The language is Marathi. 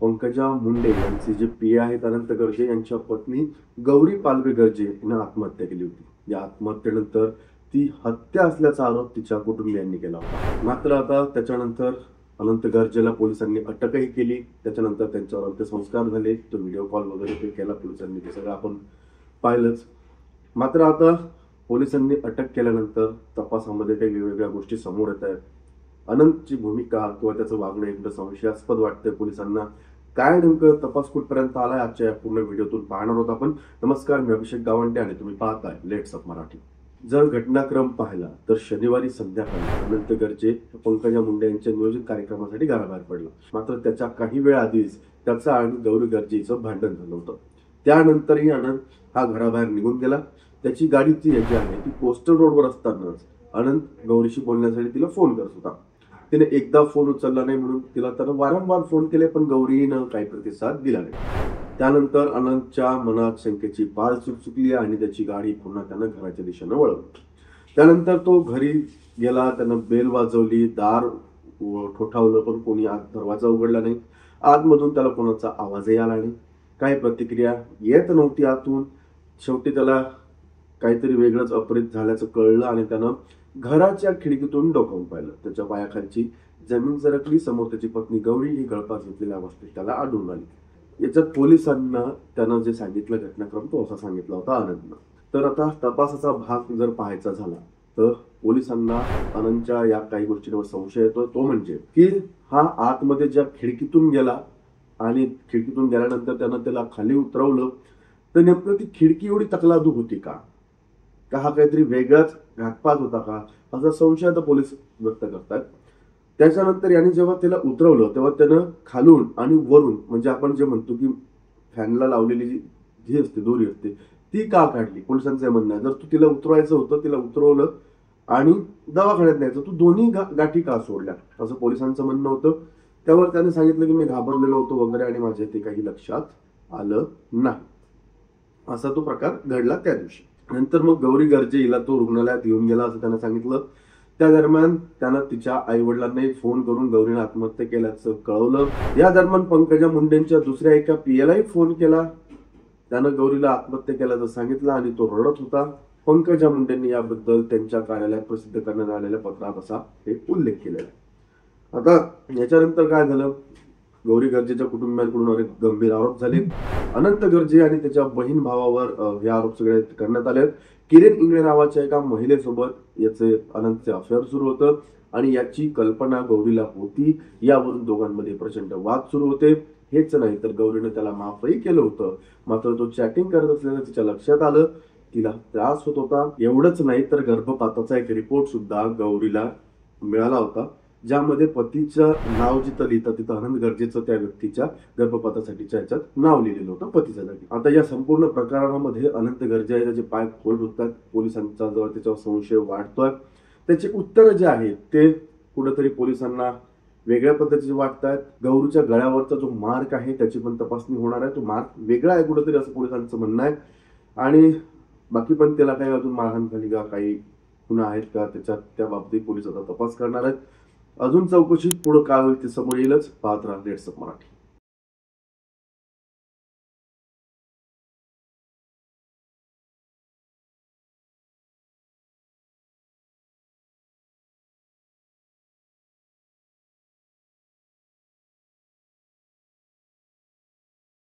पंकजा मुंडे यांचे जे पी आहेत अनंत गर्जे यांच्या पत्नी गौरी पालवे गर्जे हिनं आत्महत्या केली होती। या आत्महत्येनंतर ती हत्या असल्याचा आरोप तिच्या कुटुंबियांनी केला होता। मात्र आता त्याच्यानंतर अनंत गर्जेला पोलिसांनी अटकही केली। त्याच्यानंतर त्यांच्यावर अंत्यसंस्कार झाले, तो व्हिडिओ कॉल वगैरे ते केला पोलिसांनी, ते सगळं आपण पाहिलंच। मात्र आता पोलिसांनी अटक केल्यानंतर तपासामध्ये काही वेगवेगळ्या गोष्टी समोर येत आहेत। अनंतची भूमिका किंवा त्याचं वागणं एकदम संशयास्पद वाटतंय पोलिसांना। काय नेमकं तपास कुठपर्यंत आलाय आजच्या या पूर्ण व्हिडिओतून पाहणार आहोत आपण। नमस्कार, मी अभिषेक गावंडे आणि तुम्ही पाहताय लेट्स अप मराठी। जर घटनाक्रम पाहिला तर शनिवारी संध्याकाळी अनंत गर्जे पंकजा मुंडे यांच्या नियोजित कार्यक्रमासाठी घराबाहेर पडला। मात्र त्याच्या काही वेळ आधीच त्याचं आणि गौरी गर्जेचं भांडण झालं होतं। त्यानंतरही अनंत हा घराबाहेर निघून गेला। त्याची गाडी ती जी आहे ती कोस्टल रोडवर असतानाच अनंत गौरीशी बोलण्यासाठी तिला फोन करत होता। तिने एकदा फोन उचलला नाही म्हणून तिला त्यानं वारंवार फोन केले, पण गौरीनं काही प्रतिसाद दिला नाही। त्यानंतर अनंतच्या मनात शंकेची पाल चुकचुकली आणि त्याची गाडी पुन्हा त्यानं घराच्या दिशेनं वळवली। त्यानंतर तो घरी गेला, त्यानं बेल वाजवली, दार ठोठावलं, पण कोणी आत दरवाजा उघडला नाही। आतमधून त्याला कोणाचा आवाजही आला नाही, काही प्रतिक्रिया येत नव्हती आतून। शेवटी त्याला काहीतरी वेगळंच अपरित झाल्याचं कळलं आणि त्यानं घराच्या खिडकीतून डोकावून पाहिलं। त्याच्या पायाखालची जमीन सरकली, समोर त्याची पत्नी गौरी ही गळफास घेतलेल्या अवस्थेत त्याला आढळून आली। याच्यात पोलिसांना त्यानं जे सांगितलं घटनाक्रम तो असा सांगितला होता अनंतनं। तर आता तपासाचा भाग जर पाहायचा झाला तर पोलिसांना अनंतच्या या काही गोष्टींवर संशय येतो, तो म्हणजे की हा आतमध्ये ज्या खिडकीतून गेला आणि खिडकीतून गेल्यानंतर त्यानं त्याला खाली उतरवलं, तर नेमकं ती खिडकी एवढी तकलादूक होती का हा काहीतरी वेगळाच घातपात होता का, असा संशय आता पोलीस व्यक्त करतात। त्याच्यानंतर याने जेव्हा त्याला उतरवलं तेव्हा त्यानं खालून आणि वरून, म्हणजे आपण जे म्हणतो की फॅनला लावलेली जी असते दोरी असते ती का काढली, पोलिसांचं म्हणणं आहे जर तू तिला उतरवायचं होतं, तिला उतरवलं आणि दवाखान्यात न्यायचं, तू दोन्ही गाठी का सोडल्या, असं पोलिसांचं म्हणणं होतं। त्यावर त्याने सांगितलं की मी घाबरलेलो होतो वगैरे आणि माझ्या ते काही लक्षात आलं नाही, असा तो प्रकार घडला त्या दिवशी। नंतर मग गौरी गर्जे हिला तो रुग्णालयात येऊन गेला असं त्यानं सांगितलं। त्या दरम्यान त्यानं तिच्या आई वडिलांनाही फोन करून गौरीने आत्महत्या केल्याचं कळवलं। या दरम्यान पंकजा मुंडेंच्या दुसऱ्या एका पीएलाही फोन केला, त्यानं गौरीला आत्महत्या केल्याचं सांगितलं आणि तो रडत होता। पंकजा मुंडेंनी याबद्दल त्यांच्या कार्यालयात प्रसिद्ध करण्यात आलेल्या पत्रात असा हे उल्लेख केलेला आहे। आता याच्यानंतर काय झालं, गौरी गर्जेच्या कुटुंबियांकडून अनेक गंभीर आरोप झाले। अनंत गर्जे आणि त्याच्या बहीण भावावर हे आरोप सगळे करण्यात आले। किरण इंगळे नावाच्या एका महिलेसोबत याचे अनंतचे अफेअर सुरू होतं आणि याची कल्पना गौरीला होती। यावरून दोघांमध्ये प्रचंड वाद सुरू होते। हेच नाही तर गौरीने त्याला माफही केलं होतं, मात्र तो चॅटिंग करत असल्याचं तिच्या लक्षात आलं, तिला त्रास होत होता। एवढंच नाही तर गर्भपाताचा एक रिपोर्ट सुद्धा गौरीला मिळाला होता, ज्यामध्ये पतीचं नाव जिथं लिहितं तिथं अनंत गर्जेचं त्या व्यक्तीच्या गर्भपातासाठीच्या याच्यात नाव लिहिलेलं होतं पतीच्या जागी। आता या संपूर्ण प्रकरणामध्ये अनंत गर्जे त्याचे पाय खोल होतात, पोलिसांचा जवळ त्याच्यावर संशय वाढतोय। त्याचे उत्तर जे आहेत ते कुठेतरी पोलिसांना वेगळ्या पद्धतीचे वाटतात। गौरीच्या गळ्यावरचा जो मार्क आहे त्याची पण तपासणी होणार आहे, तो मार्क वेगळा आहे कुठेतरी असं पोलिसांचं म्हणणं आहे। आणि बाकी पण त्याला काही अजून मारहाण झाली का, काही गुन्हा आहेत का त्याच्यात, त्या बाबतीत पोलीस आता तपास करणार आहेत। अजून चौकशी पुढे काय होईल ते समोर येईलच। पाहत राहा लेट्स अप मराठी।